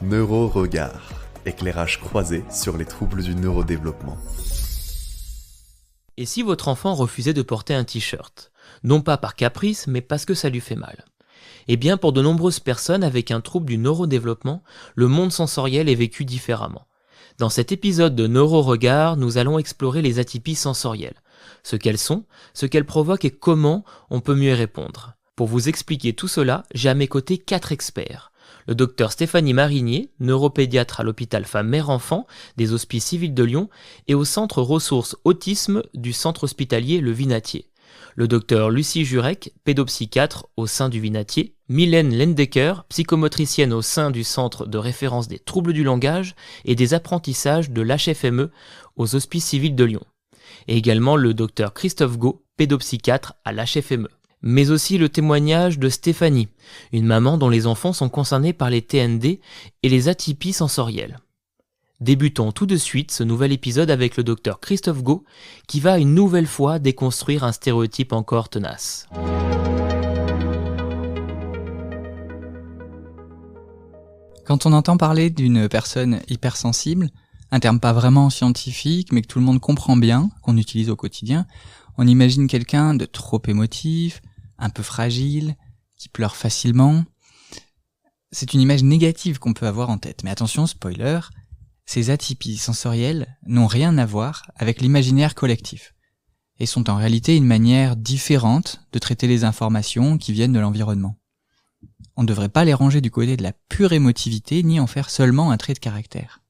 Neuroregard, éclairage croisé sur les troubles du neurodéveloppement. Et si votre enfant refusait de porter un t-shirt ? Non pas par caprice, mais parce que ça lui fait mal. Eh bien, pour de nombreuses personnes avec un trouble du neurodéveloppement, le monde sensoriel est vécu différemment. Dans cet épisode de Neuroregard, nous allons explorer les atypies sensorielles, ce qu'elles sont, ce qu'elles provoquent et comment on peut mieux y répondre. Pour vous expliquer tout cela, j'ai à mes côtés 4 experts. Le docteur Stéphanie Marinier, neuropédiatre à l'hôpital Femmes-Mères-Enfants des Hospices Civils de Lyon et au centre ressources autisme du centre hospitalier Le Vinatier. Le docteur Lucie Jurek, pédopsychiatre au sein du Vinatier. Mylène Lendecker, psychomotricienne au sein du centre de référence des troubles du langage et des apprentissages de l'HFME aux Hospices Civils de Lyon. Et également le docteur Christophe Gau, pédopsychiatre à l'HFME. Mais aussi le témoignage de Stéphanie, une maman dont les enfants sont concernés par les TND et les atypies sensorielles. Débutons tout de suite ce nouvel épisode avec le docteur Christophe Gau, qui va une nouvelle fois déconstruire un stéréotype encore tenace. Quand on entend parler d'une personne hypersensible, un terme pas vraiment scientifique, mais que tout le monde comprend bien, qu'on utilise au quotidien, on imagine quelqu'un de trop émotif, un peu fragile, qui pleure facilement. C'est une image négative qu'on peut avoir en tête. Mais attention, spoiler, ces atypies sensorielles n'ont rien à voir avec l'imaginaire collectif et sont en réalité une manière différente de traiter les informations qui viennent de l'environnement. On ne devrait pas les ranger du côté de la pure émotivité ni en faire seulement un trait de caractère.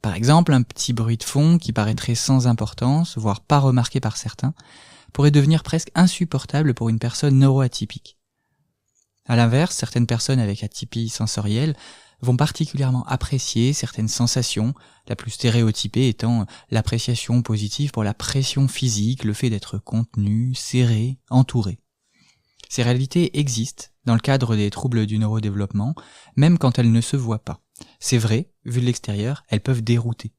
Par exemple, un petit bruit de fond qui paraîtrait sans importance, voire pas remarqué par certains, pourrait devenir presque insupportable pour une personne neuroatypique. À l'inverse, certaines personnes avec atypie sensorielle vont particulièrement apprécier certaines sensations, la plus stéréotypée étant l'appréciation positive pour la pression physique, le fait d'être contenu, serré, entouré. Ces réalités existent dans le cadre des troubles du neurodéveloppement, même quand elles ne se voient pas. C'est vrai, vu de l'extérieur, elles peuvent dérouter.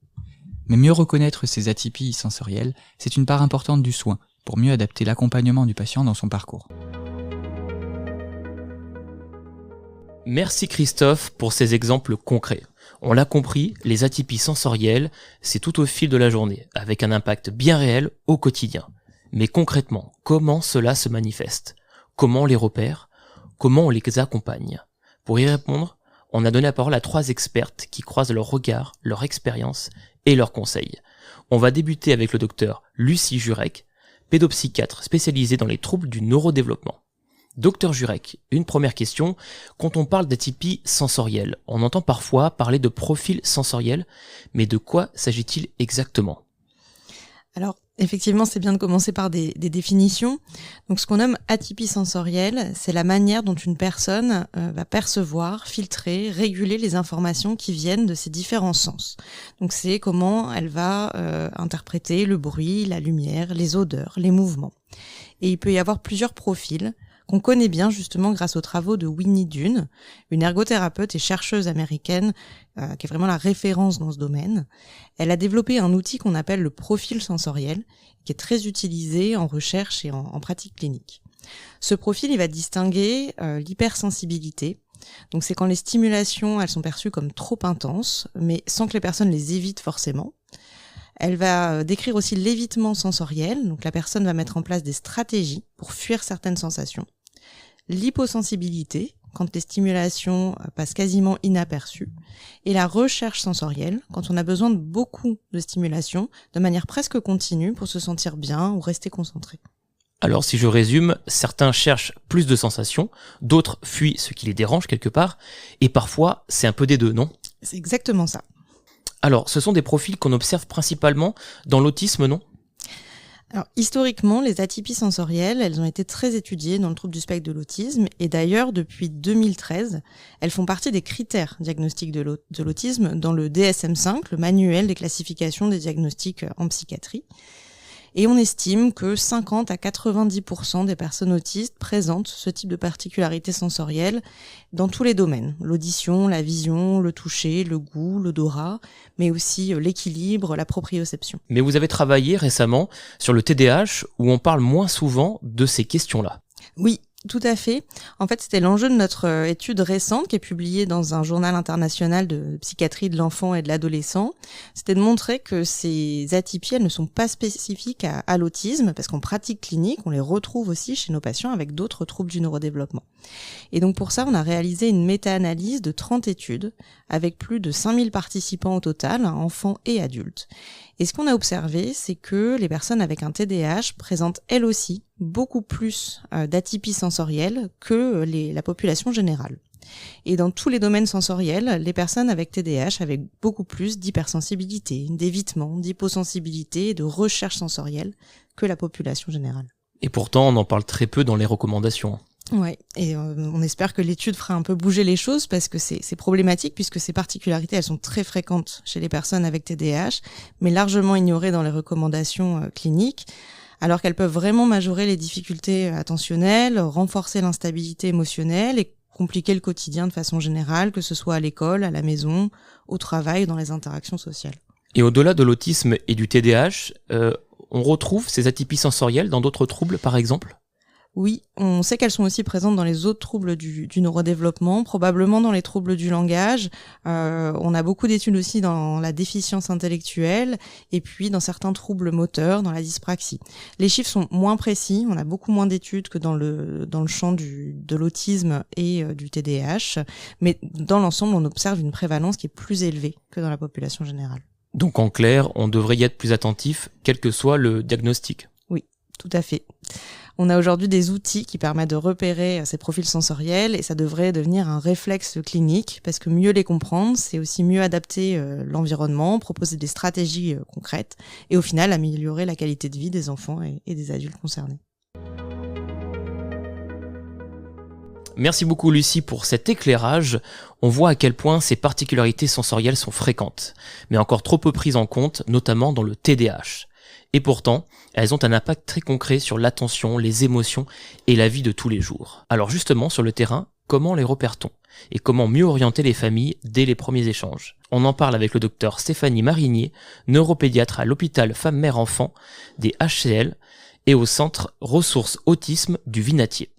Mais mieux reconnaître ces atypies sensorielles, c'est une part importante du soin, pour mieux adapter l'accompagnement du patient dans son parcours. Merci Christophe pour ces exemples concrets. On l'a compris, les atypies sensorielles, c'est tout au fil de la journée, avec un impact bien réel au quotidien. Mais concrètement, comment cela se manifeste ? Comment on les repère ? Comment on les accompagne ? Pour y répondre, on a donné la parole à 3 expertes qui croisent leur regard, leur expérience et leurs conseils. On va débuter avec le docteur Lucie Jurek, pédopsychiatre spécialisée dans les troubles du neurodéveloppement. Docteur Jurek, une première question. Quand on parle d'atypie sensorielle, on entend parfois parler de profil sensoriel, mais de quoi s'agit-il exactement ? Alors, effectivement, c'est bien de commencer par des définitions. Donc, ce qu'on nomme atypie sensorielle, c'est la manière dont une personne va percevoir, filtrer, réguler les informations qui viennent de ses différents sens. Donc, c'est comment elle va interpréter le bruit, la lumière, les odeurs, les mouvements. Et il peut y avoir plusieurs profils qu'on connaît bien justement grâce aux travaux de Winnie Dunn, une ergothérapeute et chercheuse américaine qui est vraiment la référence dans ce domaine. Elle a développé un outil qu'on appelle le profil sensoriel, qui est très utilisé en recherche et en pratique clinique. Ce profil, il va distinguer l'hypersensibilité. Donc c'est quand les stimulations, elles sont perçues comme trop intenses, mais sans que les personnes les évitent forcément. Elle va décrire aussi l'évitement sensoriel, donc la personne va mettre en place des stratégies pour fuir certaines sensations. L'hyposensibilité, quand les stimulations passent quasiment inaperçues. Et la recherche sensorielle, quand on a besoin de beaucoup de stimulation, de manière presque continue pour se sentir bien ou rester concentré. Alors si je résume, certains cherchent plus de sensations, d'autres fuient ce qui les dérange quelque part, et parfois c'est un peu des deux, non ? C'est exactement ça. Alors, ce sont des profils qu'on observe principalement dans l'autisme, non ? Alors, historiquement, les atypies sensorielles, elles ont été très étudiées dans le trouble du spectre de l'autisme, et d'ailleurs, depuis 2013, elles font partie des critères diagnostiques de l'autisme dans le DSM-5, le manuel des classifications des diagnostics en psychiatrie. Et on estime que 50 à 90% des personnes autistes présentent ce type de particularité sensorielle dans tous les domaines. L'audition, la vision, le toucher, le goût, l'odorat, mais aussi l'équilibre, la proprioception. Mais vous avez travaillé récemment sur le TDAH où on parle moins souvent de ces questions-là. Oui, Tout à fait. En fait, c'était l'enjeu de notre étude récente qui est publiée dans un journal international de psychiatrie de l'enfant et de l'adolescent. C'était de montrer que ces atypies, elles ne sont pas spécifiques à l'autisme, parce qu'en pratique clinique, on les retrouve aussi chez nos patients avec d'autres troubles du neurodéveloppement. Et donc pour ça, on a réalisé une méta-analyse de 30 études avec plus de 5000 participants au total, enfants et adultes. Et ce qu'on a observé, c'est que les personnes avec un TDAH présentent elles aussi beaucoup plus d'atypies sensorielles que la population générale. Et dans tous les domaines sensoriels, les personnes avec TDAH avaient beaucoup plus d'hypersensibilité, d'évitement, d'hyposensibilité et de recherche sensorielle que la population générale. Et pourtant, on en parle très peu dans les recommandations. Ouais, et on espère que l'étude fera un peu bouger les choses parce que c'est problématique puisque ces particularités, elles sont très fréquentes chez les personnes avec TDAH, mais largement ignorées dans les recommandations cliniques, alors qu'elles peuvent vraiment majorer les difficultés attentionnelles, renforcer l'instabilité émotionnelle et compliquer le quotidien de façon générale, que ce soit à l'école, à la maison, au travail ou dans les interactions sociales. Et au-delà de l'autisme et du TDAH, on retrouve ces atypies sensorielles dans d'autres troubles, par exemple ? Oui, on sait qu'elles sont aussi présentes dans les autres troubles du neurodéveloppement, probablement dans les troubles du langage. On a beaucoup d'études aussi dans la déficience intellectuelle et puis dans certains troubles moteurs, dans la dyspraxie. Les chiffres sont moins précis, on a beaucoup moins d'études que dans le champ de l'autisme et du TDAH, mais dans l'ensemble, on observe une prévalence qui est plus élevée que dans la population générale. Donc en clair, on devrait y être plus attentif, quel que soit le diagnostic. Oui, tout à fait. On a aujourd'hui des outils qui permettent de repérer ces profils sensoriels et ça devrait devenir un réflexe clinique parce que mieux les comprendre, c'est aussi mieux adapter l'environnement, proposer des stratégies concrètes et au final améliorer la qualité de vie des enfants et des adultes concernés. Merci beaucoup Lucie pour cet éclairage. On voit à quel point ces particularités sensorielles sont fréquentes, mais encore trop peu prises en compte, notamment dans le TDAH. Et pourtant, elles ont un impact très concret sur l'attention, les émotions et la vie de tous les jours. Alors justement, sur le terrain, comment les repère-t-on ? Et comment mieux orienter les familles dès les premiers échanges ? On en parle avec le docteur Stéphanie Marinier, neuropédiatre à l'hôpital Femmes-Mères-Enfants des HCL et au centre ressources autisme du Vinatier.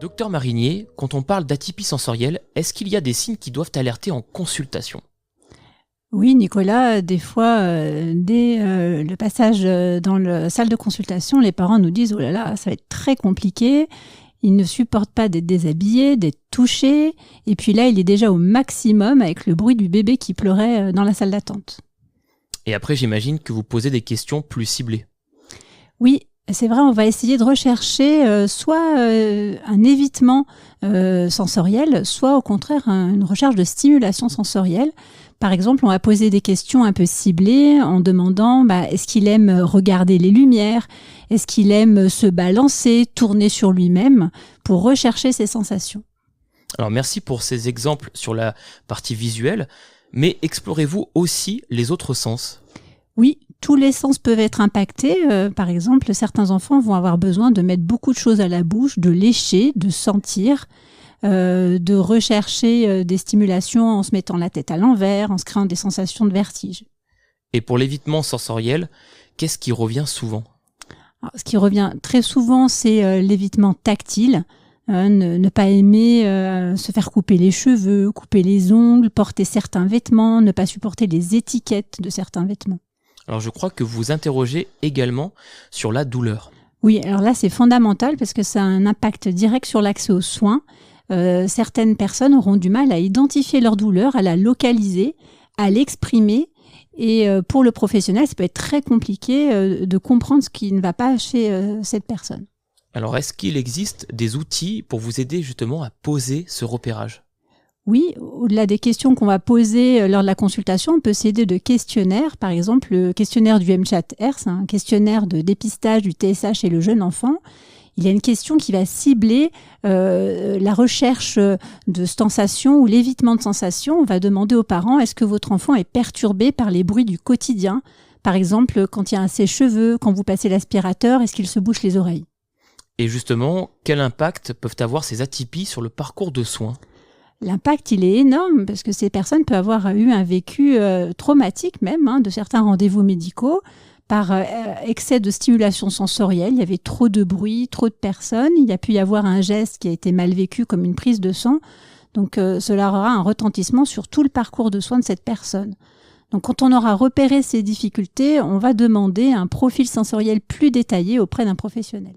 Docteur Marinier, quand on parle d'atypie sensorielle, est-ce qu'il y a des signes qui doivent alerter en consultation ? Oui, Nicolas, des fois, dès le passage dans la salle de consultation, les parents nous disent « Oh là là, ça va être très compliqué ». Ils ne supportent pas d'être déshabillés, d'être touchés. Et puis là, il est déjà au maximum avec le bruit du bébé qui pleurait dans la salle d'attente. Et après, j'imagine que vous posez des questions plus ciblées. Oui, c'est vrai, on va essayer de rechercher soit un évitement sensoriel, soit au contraire une recherche de stimulation sensorielle. Par exemple, on va poser des questions un peu ciblées en demandant est-ce qu'il aime regarder les lumières ? Est-ce qu'il aime se balancer, tourner sur lui-même pour rechercher ses sensations ? Alors merci pour ces exemples sur la partie visuelle, mais explorez-vous aussi les autres sens ? Oui, tous les sens peuvent être impactés. Par exemple, certains enfants vont avoir besoin de mettre beaucoup de choses à la bouche, de lécher, de sentir, de rechercher des stimulations en se mettant la tête à l'envers, en se créant des sensations de vertige. Et pour l'évitement sensoriel, qu'est-ce qui revient souvent ? Alors, ce qui revient très souvent, c'est l'évitement tactile. Ne pas aimer se faire couper les cheveux, couper les ongles, porter certains vêtements, ne pas supporter les étiquettes de certains vêtements. Alors je crois que vous interrogez également sur la douleur. Oui, alors là c'est fondamental parce que ça a un impact direct sur l'accès aux soins. Certaines personnes auront du mal à identifier leur douleur, à la localiser, à l'exprimer. Et pour le professionnel, ça peut être très compliqué de comprendre ce qui ne va pas chez cette personne. Alors est-ce qu'il existe des outils pour vous aider justement à poser ce repérage ? Oui, au-delà des questions qu'on va poser lors de la consultation, on peut s'aider de questionnaires. Par exemple, le questionnaire du MCHAT-R, c'est un questionnaire de dépistage du TSH chez le jeune enfant. Il y a une question qui va cibler la recherche de sensations ou l'évitement de sensations. On va demander aux parents, est-ce que votre enfant est perturbé par les bruits du quotidien ? Par exemple, quand il y a un sèche-cheveux, quand vous passez l'aspirateur, est-ce qu'il se bouche les oreilles ? Et justement, quel impact peuvent avoir ces atypies sur le parcours de soins ? L'impact, il est énorme parce que ces personnes peuvent avoir eu un vécu traumatique même, de certains rendez-vous médicaux. par excès de stimulation sensorielle. Il y avait trop de bruit, trop de personnes. Il y a pu y avoir un geste qui a été mal vécu comme une prise de sang. Donc cela aura un retentissement sur tout le parcours de soins de cette personne. Donc quand on aura repéré ces difficultés, on va demander un profil sensoriel plus détaillé auprès d'un professionnel.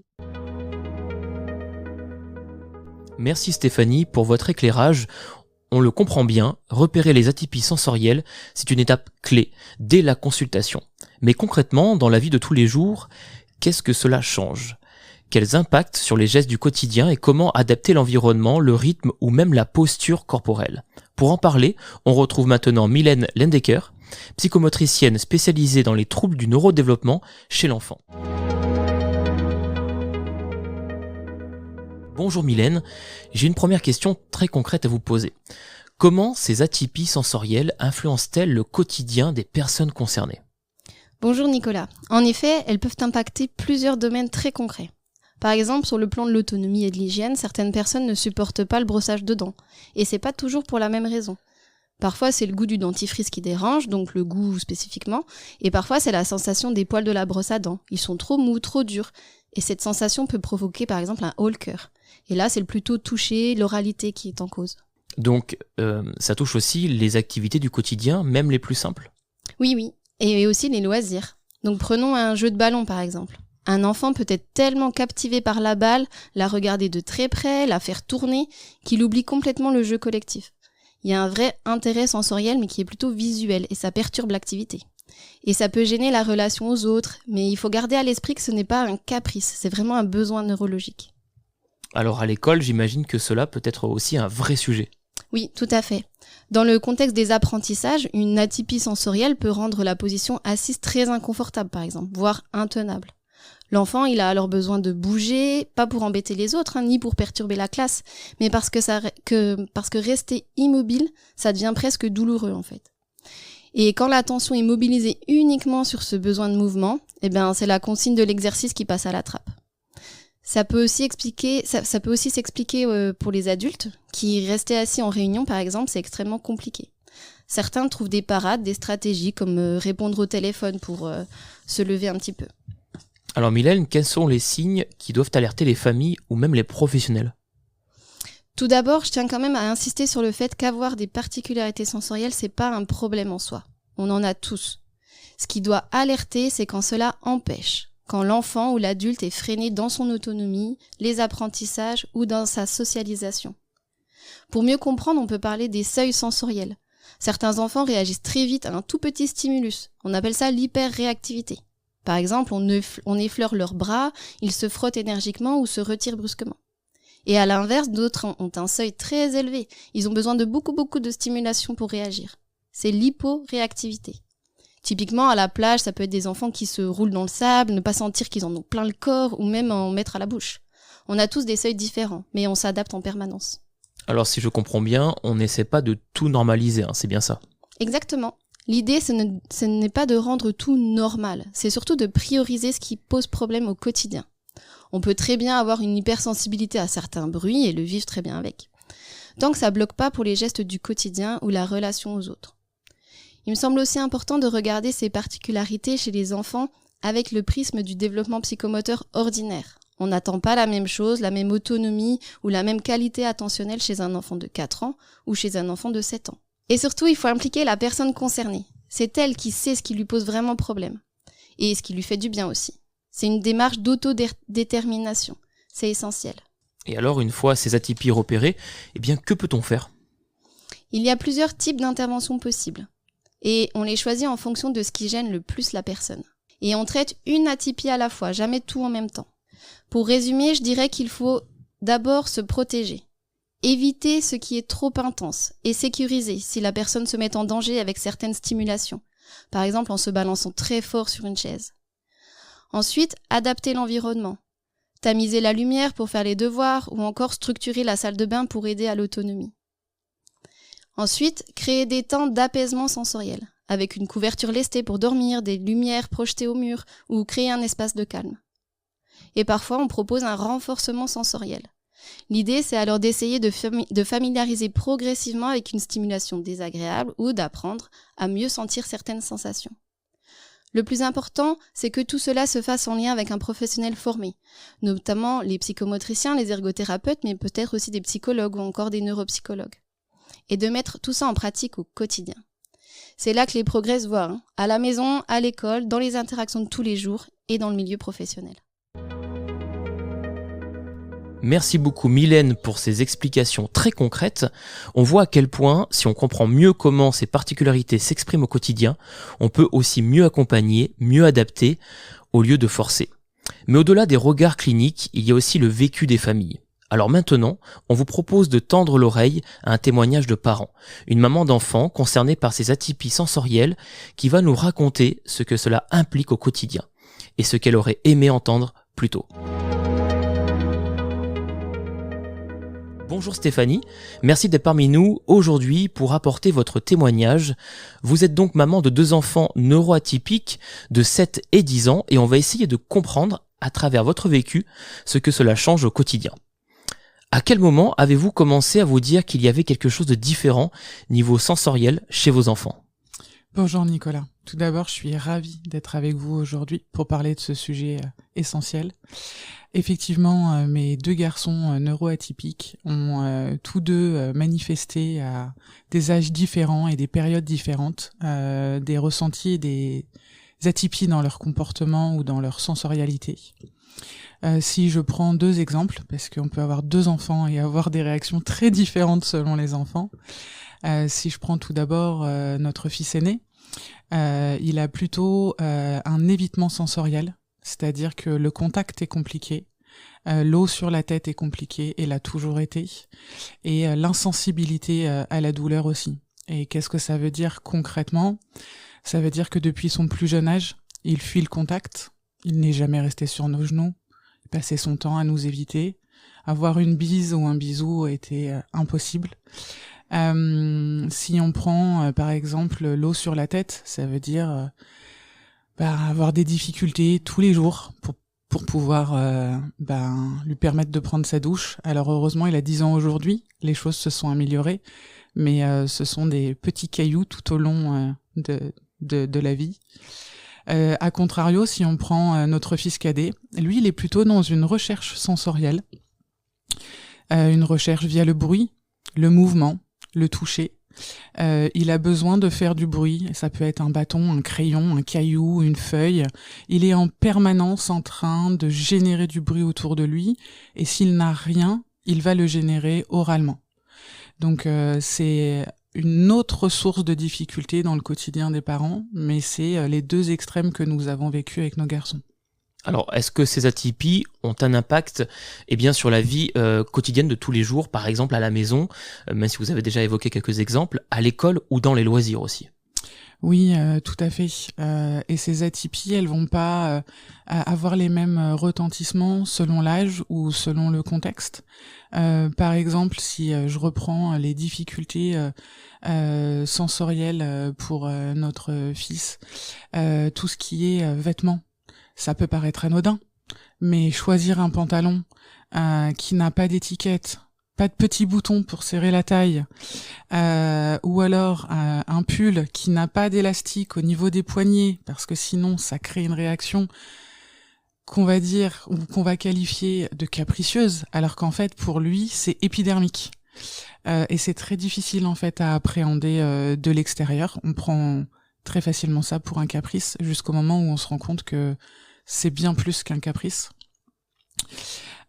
Merci Stéphanie pour votre éclairage. On le comprend bien, repérer les atypies sensorielles, c'est une étape clé dès la consultation. Mais concrètement, dans la vie de tous les jours, qu'est-ce que cela change ? Quels impacts sur les gestes du quotidien et comment adapter l'environnement, le rythme ou même la posture corporelle ? Pour en parler, on retrouve maintenant Mylène Lendecker, psychomotricienne spécialisée dans les troubles du neurodéveloppement chez l'enfant. Bonjour Mylène, j'ai une première question très concrète à vous poser. Comment ces atypies sensorielles influencent-elles le quotidien des personnes concernées ? Bonjour Nicolas. En effet, elles peuvent impacter plusieurs domaines très concrets. Par exemple, sur le plan de l'autonomie et de l'hygiène, certaines personnes ne supportent pas le brossage de dents. Et c'est pas toujours pour la même raison. Parfois, c'est le goût du dentifrice qui dérange, donc le goût spécifiquement. Et parfois, c'est la sensation des poils de la brosse à dents. Ils sont trop mous, trop durs. Et cette sensation peut provoquer par exemple un haut le cœur. Et là, c'est plutôt le toucher, l'oralité qui est en cause. Donc, ça touche aussi les activités du quotidien, même les plus simples ? Oui. Et aussi les loisirs. Donc prenons un jeu de ballon par exemple. Un enfant peut être tellement captivé par la balle, la regarder de très près, la faire tourner, qu'il oublie complètement le jeu collectif. Il y a un vrai intérêt sensoriel, mais qui est plutôt visuel, et ça perturbe l'activité. Et ça peut gêner la relation aux autres, mais il faut garder à l'esprit que ce n'est pas un caprice, c'est vraiment un besoin neurologique. Alors à l'école, j'imagine que cela peut être aussi un vrai sujet. Oui, tout à fait. Dans le contexte des apprentissages, une atypie sensorielle peut rendre la position assise très inconfortable, par exemple, voire intenable. L'enfant, il a alors besoin de bouger, pas pour embêter les autres, ni pour perturber la classe, mais parce que rester immobile, ça devient presque douloureux en fait. Et quand l'attention est mobilisée uniquement sur ce besoin de mouvement, c'est la consigne de l'exercice qui passe à la trappe. Ça peut aussi s'expliquer pour les adultes, qui rester assis en réunion par exemple, c'est extrêmement compliqué. Certains trouvent des parades, des stratégies comme répondre au téléphone pour se lever un petit peu. Alors Mylène, quels sont les signes qui doivent alerter les familles ou même les professionnels ? Tout d'abord, je tiens quand même à insister sur le fait qu'avoir des particularités sensorielles, c'est pas un problème en soi. On en a tous. Ce qui doit alerter, c'est quand cela empêche, quand l'enfant ou l'adulte est freiné dans son autonomie, les apprentissages ou dans sa socialisation. Pour mieux comprendre, on peut parler des seuils sensoriels. Certains enfants réagissent très vite à un tout petit stimulus. On appelle ça l'hyperréactivité. Par exemple, on effleure leurs bras, ils se frottent énergiquement ou se retirent brusquement. Et à l'inverse, d'autres ont un seuil très élevé. Ils ont besoin de beaucoup de stimulation pour réagir. C'est l'hyporéactivité. Typiquement, à la plage, ça peut être des enfants qui se roulent dans le sable, ne pas sentir qu'ils en ont plein le corps ou même en mettre à la bouche. On a tous des seuils différents, mais on s'adapte en permanence. Alors si je comprends bien, on n'essaie pas de tout normaliser, c'est bien ça ? Exactement. L'idée, ce n'est pas de rendre tout normal, c'est surtout de prioriser ce qui pose problème au quotidien. On peut très bien avoir une hypersensibilité à certains bruits et le vivre très bien avec. Tant que ça bloque pas pour les gestes du quotidien ou la relation aux autres. Il me semble aussi important de regarder ces particularités chez les enfants avec le prisme du développement psychomoteur ordinaire. On n'attend pas la même chose, la même autonomie ou la même qualité attentionnelle chez un enfant de 4 ans ou chez un enfant de 7 ans. Et surtout, il faut impliquer la personne concernée. C'est elle qui sait ce qui lui pose vraiment problème. Et ce qui lui fait du bien aussi. C'est une démarche d'autodétermination. C'est essentiel. Et alors, une fois ces atypies repérées, que peut-on faire ? Il y a plusieurs types d'interventions possibles. Et on les choisit en fonction de ce qui gêne le plus la personne. Et on traite une atypie à la fois, jamais tout en même temps. Pour résumer, je dirais qu'il faut d'abord se protéger. Éviter ce qui est trop intense et sécuriser si la personne se met en danger avec certaines stimulations, par exemple en se balançant très fort sur une chaise. Ensuite, adapter l'environnement, tamiser la lumière pour faire les devoirs ou encore structurer la salle de bain pour aider à l'autonomie. Ensuite, créer des temps d'apaisement sensoriel, avec une couverture lestée pour dormir, des lumières projetées au mur ou créer un espace de calme. Et parfois, on propose un renforcement sensoriel. L'idée, c'est alors d'essayer de familiariser progressivement avec une stimulation désagréable ou d'apprendre à mieux sentir certaines sensations. Le plus important, c'est que tout cela se fasse en lien avec un professionnel formé, notamment les psychomotriciens, les ergothérapeutes, mais peut-être aussi des psychologues ou encore des neuropsychologues. Et de mettre tout ça en pratique au quotidien. C'est là que les progrès se voient, à la maison, à l'école, dans les interactions de tous les jours et dans le milieu professionnel. Merci beaucoup Mylène pour ces explications très concrètes. On voit à quel point, si on comprend mieux comment ces particularités s'expriment au quotidien, on peut aussi mieux accompagner, mieux adapter, au lieu de forcer. Mais au-delà des regards cliniques, il y a aussi le vécu des familles. Alors maintenant, on vous propose de tendre l'oreille à un témoignage de parents, une maman d'enfant concernée par ces atypies sensorielles qui va nous raconter ce que cela implique au quotidien et ce qu'elle aurait aimé entendre plus tôt. Bonjour Stéphanie, merci d'être parmi nous aujourd'hui pour apporter votre témoignage. Vous êtes donc maman de 2 enfants neuroatypiques de 7 et 10 ans et on va essayer de comprendre à travers votre vécu ce que cela change au quotidien. À quel moment avez-vous commencé à vous dire qu'il y avait quelque chose de différent niveau sensoriel chez vos enfants ? Bonjour Nicolas. Tout d'abord, je suis ravie d'être avec vous aujourd'hui pour parler de ce sujet essentiel. Effectivement, mes 2 garçons neuroatypiques ont tous 2 manifesté à des âges différents et des périodes différentes, des ressentis et des atypies dans leur comportement ou dans leur sensorialité. Si je prends 2 exemples, parce qu'on peut avoir 2 enfants et avoir des réactions très différentes selon les enfants. Si je prends tout d'abord notre fils aîné, il a plutôt un évitement sensoriel, c'est-à-dire que le contact est compliqué, l'eau sur la tête est compliquée et l'a toujours été, et l'insensibilité à la douleur aussi. Et qu'est-ce que ça veut dire concrètement ? Ça veut dire que depuis son plus jeune âge, il fuit le contact, il n'est jamais resté sur nos genoux, il passait son temps à nous éviter, avoir une bise ou un bisou était impossible. Si on prend par exemple l'eau sur la tête, ça veut dire avoir des difficultés tous les jours pour pouvoir lui permettre de prendre sa douche. Alors heureusement, il a 10 ans aujourd'hui, les choses se sont améliorées, mais ce sont des petits cailloux tout au long de la vie. A contrario, si on prend notre fils cadet, lui, il est plutôt dans une recherche sensorielle, une recherche via le bruit, le mouvement, le toucher. Il a besoin de faire du bruit, ça peut être un bâton, un crayon, un caillou, une feuille. Il est en permanence en train de générer du bruit autour de lui, et s'il n'a rien, il va le générer oralement. Donc c'est une autre source de difficulté dans le quotidien des parents, mais c'est les 2 extrêmes que nous avons vécus avec nos garçons. Alors, est-ce que ces atypies ont un impact sur la vie quotidienne de tous les jours, par exemple à la maison, même si vous avez déjà évoqué quelques exemples, à l'école ou dans les loisirs aussi ? Oui, tout à fait. Et ces atypies, elles vont pas avoir les mêmes retentissements selon l'âge ou selon le contexte. Par exemple, si je reprends les difficultés sensorielles pour notre fils, tout ce qui est vêtements, ça peut paraître anodin, mais choisir un pantalon qui n'a pas d'étiquette, pas de petits boutons pour serrer la taille, ou alors un pull qui n'a pas d'élastique au niveau des poignets, parce que sinon ça crée une réaction qu'on va dire ou qu'on va qualifier de capricieuse, alors qu'en fait pour lui c'est épidermique. Et c'est très difficile en fait à appréhender de l'extérieur. On prend très facilement ça pour un caprice jusqu'au moment où on se rend compte que c'est bien plus qu'un caprice.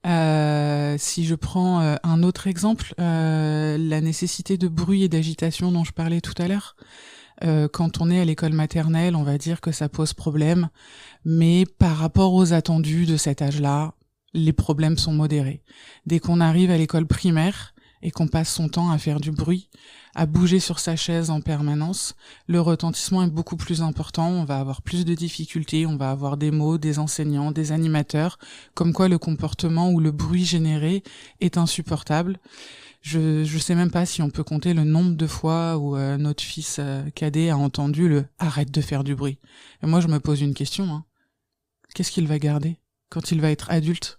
Si je prends un autre exemple, la nécessité de bruit et d'agitation dont je parlais tout à l'heure, quand on est à l'école maternelle, on va dire que ça pose problème, mais par rapport aux attendus de cet âge-là, les problèmes sont modérés. Dès qu'on arrive à l'école primaire et qu'on passe son temps à faire du bruit, à bouger sur sa chaise en permanence, le retentissement est beaucoup plus important, on va avoir plus de difficultés, on va avoir des mots, des enseignants, des animateurs, comme quoi le comportement ou le bruit généré est insupportable. Je sais même pas si on peut compter le nombre de fois où notre fils cadet a entendu le « arrête de faire du bruit ». Et moi je me pose une question, qu'est-ce qu'il va garder quand il va être adulte ?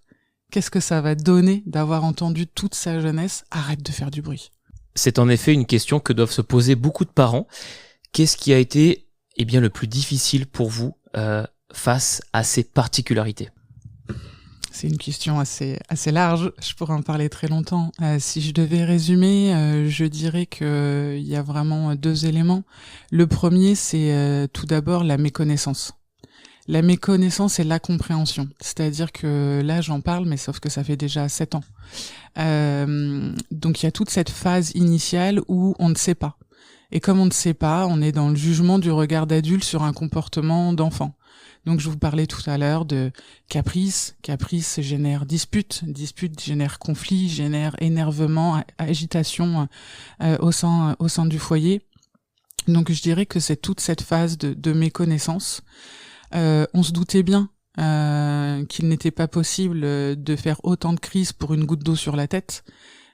Qu'est-ce que ça va donner d'avoir entendu toute sa jeunesse « arrête de faire du bruit ». C'est en effet une question que doivent se poser beaucoup de parents. Qu'est-ce qui a été le plus difficile pour vous face à ces particularités? C'est une question assez large, je pourrais en parler très longtemps. Si je devais résumer, je dirais qu'il y a vraiment 2 éléments. Le premier, c'est tout d'abord la méconnaissance. La méconnaissance et la compréhension. C'est-à-dire que là, j'en parle, mais sauf que ça fait déjà 7 ans. Donc il y a toute cette phase initiale où on ne sait pas. Et comme on ne sait pas, on est dans le jugement du regard d'adulte sur un comportement d'enfant. Donc je vous parlais tout à l'heure de caprice. Caprice génère dispute. Dispute génère conflit, génère énervement, agitation au sein du foyer. Donc je dirais que c'est toute cette phase de méconnaissance. On se doutait bien qu'il n'était pas possible de faire autant de crises pour une goutte d'eau sur la tête.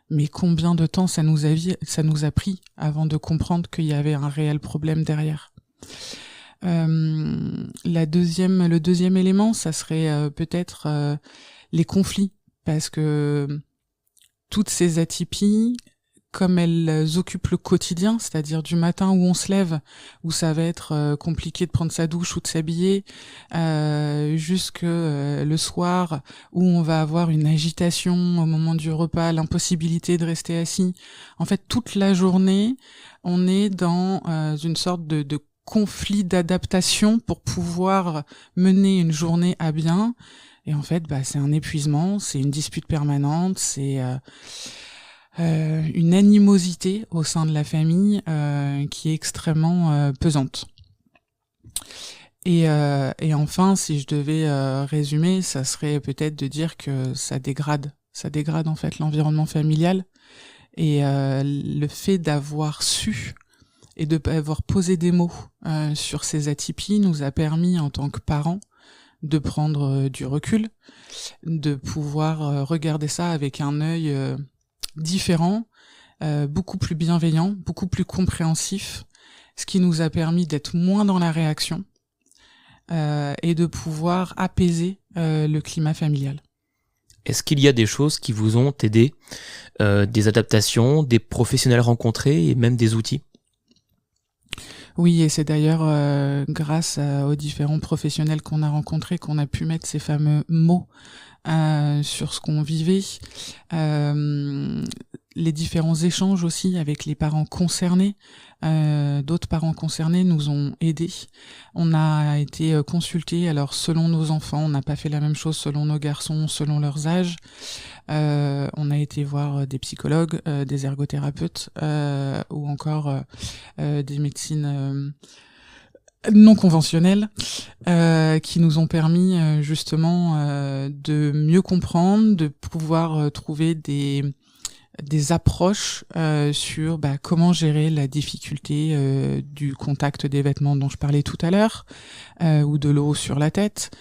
Mais combien de temps ça nous a pris avant de comprendre qu'il y avait un réel problème derrière. Le deuxième élément, ça serait peut-être les conflits, parce que toutes ces atypies, comme elles occupent le quotidien, c'est-à-dire du matin où on se lève, où ça va être compliqué de prendre sa douche ou de s'habiller, jusque le soir où on va avoir une agitation au moment du repas, l'impossibilité de rester assis. En fait, toute la journée, on est dans une sorte de conflit d'adaptation pour pouvoir mener une journée à bien. Et en fait, c'est un épuisement, c'est une dispute permanente, c'est une animosité au sein de la famille qui est extrêmement pesante. Et enfin, si je devais résumer, ça serait peut-être de dire que ça dégrade en fait l'environnement familial, et le fait d'avoir su et de avoir posé des mots sur ces atypies nous a permis en tant que parents de prendre du recul, de pouvoir regarder ça avec un œil différent, beaucoup plus bienveillant, beaucoup plus compréhensif, ce qui nous a permis d'être moins dans la réaction et de pouvoir apaiser le climat familial. Est-ce qu'il y a des choses qui vous ont aidé, des adaptations, des professionnels rencontrés et même des outils? Oui, et c'est d'ailleurs grâce aux différents professionnels qu'on a rencontrés qu'on a pu mettre ces fameux mots sur ce qu'on vivait. Les différents échanges aussi avec les parents concernés, d'autres parents concernés nous ont aidés. On a été consultés, alors selon nos enfants, on n'a pas fait la même chose selon nos garçons, selon leurs âges. On a été voir des psychologues, des ergothérapeutes ou encore des médecines non conventionnelles qui nous ont permis justement de mieux comprendre, de pouvoir trouver des approches sur comment gérer la difficulté du contact des vêtements dont je parlais tout à l'heure, ou de l'eau sur la tête,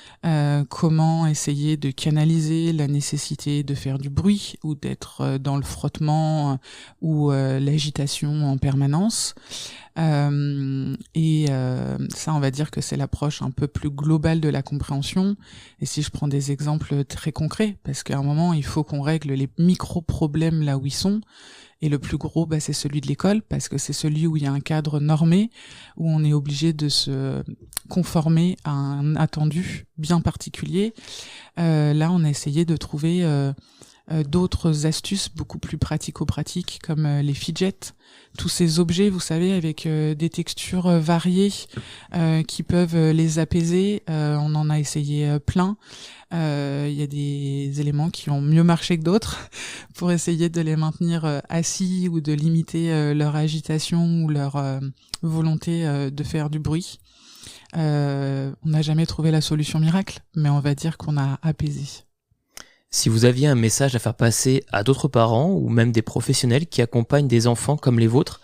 comment essayer de canaliser la nécessité de faire du bruit ou d'être dans le frottement ou l'agitation en permanence. Et ça, on va dire que c'est l'approche un peu plus globale de la compréhension. Et si je prends des exemples très concrets, parce qu'à un moment, il faut qu'on règle les micro-problèmes là où ils sont. Et le plus gros, c'est celui de l'école, parce que c'est celui où il y a un cadre normé, où on est obligé de se conformer à un attendu bien particulier. Là, on a essayé de trouver d'autres astuces beaucoup plus pratico-pratiques, comme les fidgets, tous ces objets, vous savez, avec des textures variées qui peuvent les apaiser. On en a essayé plein. Il y a des éléments qui ont mieux marché que d'autres pour essayer de les maintenir assis ou de limiter leur agitation ou leur volonté de faire du bruit. On n'a jamais trouvé la solution miracle, mais on va dire qu'on a apaisé. Si vous aviez un message à faire passer à d'autres parents ou même des professionnels qui accompagnent des enfants comme les vôtres,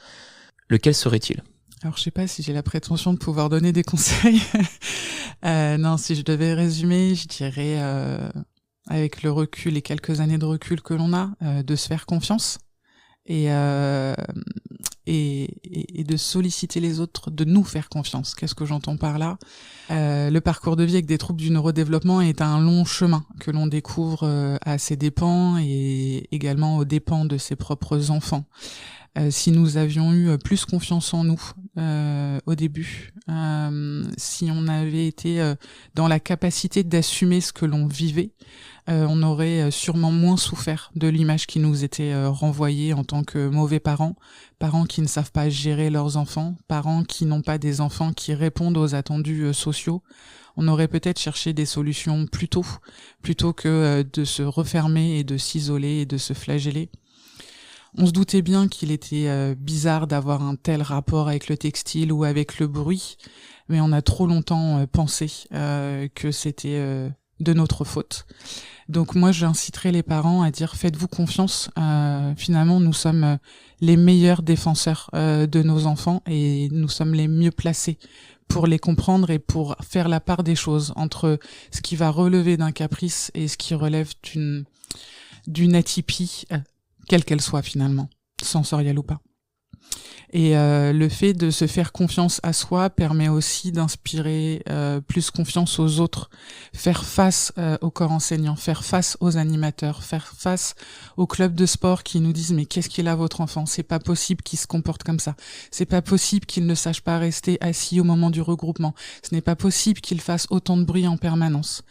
lequel serait-il ? Alors je sais pas si j'ai la prétention de pouvoir donner des conseils. Non, si je devais résumer, je dirais avec le recul, les quelques années de recul que l'on a, de se faire confiance et de solliciter les autres, de nous faire confiance. Qu'est-ce que j'entends par là ? Le parcours de vie avec des troubles du neurodéveloppement est un long chemin que l'on découvre à ses dépens et également aux dépens de ses propres enfants. Si nous avions eu plus confiance en nous, au début. Si on avait été dans la capacité d'assumer ce que l'on vivait, on aurait sûrement moins souffert de l'image qui nous était renvoyée en tant que mauvais parents, parents qui ne savent pas gérer leurs enfants, parents qui n'ont pas des enfants qui répondent aux attendus sociaux. On aurait peut-être cherché des solutions plus tôt, plutôt que de se refermer et de s'isoler et de se flageller. On se doutait bien qu'il était bizarre d'avoir un tel rapport avec le textile ou avec le bruit, mais on a trop longtemps pensé que c'était de notre faute. Donc moi, j'inciterai les parents à dire faites-vous confiance. Finalement, nous sommes les meilleurs défenseurs de nos enfants et nous sommes les mieux placés pour les comprendre et pour faire la part des choses entre ce qui va relever d'un caprice et ce qui relève d'une atypie, quelle qu'elle soit finalement, sensorielle ou pas. Et le fait de se faire confiance à soi permet aussi d'inspirer plus confiance aux autres, faire face au corps enseignant, faire face aux animateurs, faire face aux clubs de sport qui nous disent mais qu'est-ce qu'il a votre enfant, c'est pas possible qu'il se comporte comme ça, c'est pas possible qu'il ne sache pas rester assis au moment du regroupement, ce n'est pas possible qu'il fasse autant de bruit en permanence.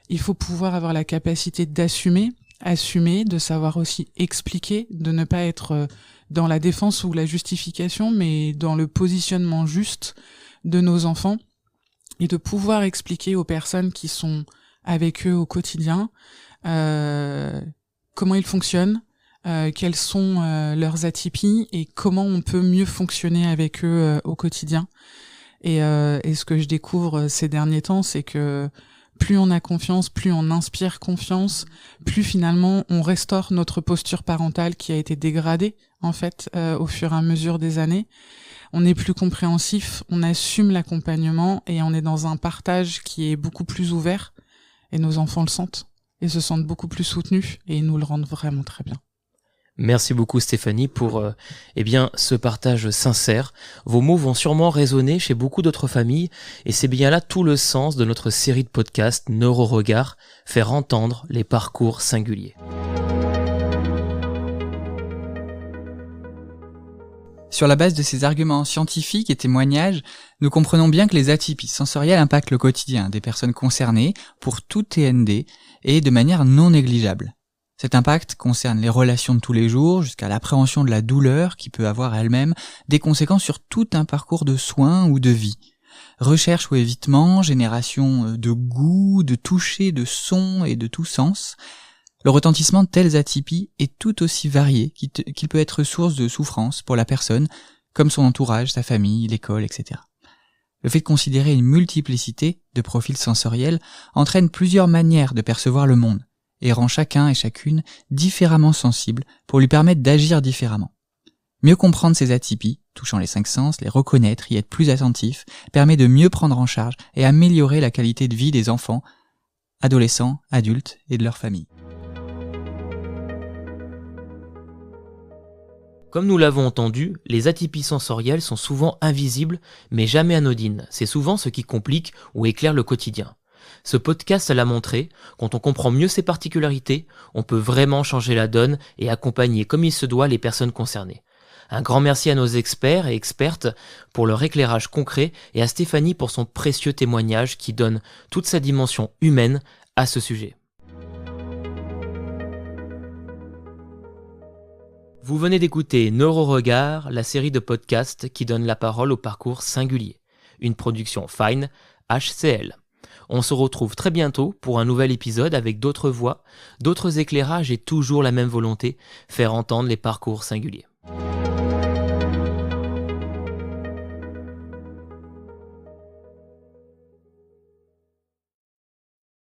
Il faut pouvoir avoir la capacité d'assumer, de savoir aussi expliquer, de ne pas être dans la défense ou la justification, mais dans le positionnement juste de nos enfants et de pouvoir expliquer aux personnes qui sont avec eux au quotidien comment ils fonctionnent, quelles sont leurs atypies et comment on peut mieux fonctionner avec eux au quotidien. Et ce que je découvre ces derniers temps, c'est que plus on a confiance, plus on inspire confiance, plus finalement on restaure notre posture parentale qui a été dégradée en fait au fur et à mesure des années. On est plus compréhensif, on assume l'accompagnement et on est dans un partage qui est beaucoup plus ouvert et nos enfants le sentent et se sentent beaucoup plus soutenus et ils nous le rendent vraiment très bien. Merci beaucoup Stéphanie pour ce partage sincère. Vos mots vont sûrement résonner chez beaucoup d'autres familles et c'est bien là tout le sens de notre série de podcasts Neuroregard, faire entendre les parcours singuliers. Sur la base de ces arguments scientifiques et témoignages, nous comprenons bien que les atypies sensorielles impactent le quotidien des personnes concernées pour tout TND et de manière non négligeable. Cet impact concerne les relations de tous les jours jusqu'à l'appréhension de la douleur qui peut avoir elle-même des conséquences sur tout un parcours de soins ou de vie. Recherche ou évitement, génération de goût, de toucher, de son et de tout sens. Le retentissement de telles atypies est tout aussi varié qu'il peut être source de souffrance pour la personne, comme son entourage, sa famille, l'école, etc. Le fait de considérer une multiplicité de profils sensoriels entraîne plusieurs manières de percevoir le monde et rend chacun et chacune différemment sensible pour lui permettre d'agir différemment. Mieux comprendre ces atypies, touchant les 5 sens, les reconnaître, y être plus attentif, permet de mieux prendre en charge et améliorer la qualité de vie des enfants, adolescents, adultes et de leur famille. Comme nous l'avons entendu, les atypies sensorielles sont souvent invisibles, mais jamais anodines. C'est souvent ce qui complique ou éclaire le quotidien. Ce podcast l'a montré, quand on comprend mieux ces particularités, on peut vraiment changer la donne et accompagner comme il se doit les personnes concernées. Un grand merci à nos experts et expertes pour leur éclairage concret et à Stéphanie pour son précieux témoignage qui donne toute sa dimension humaine à ce sujet. Vous venez d'écouter Neuroregard, la série de podcasts qui donne la parole au parcours singulier. Une production Fine HCL. On se retrouve très bientôt pour un nouvel épisode avec d'autres voix, d'autres éclairages et toujours la même volonté, faire entendre les parcours singuliers.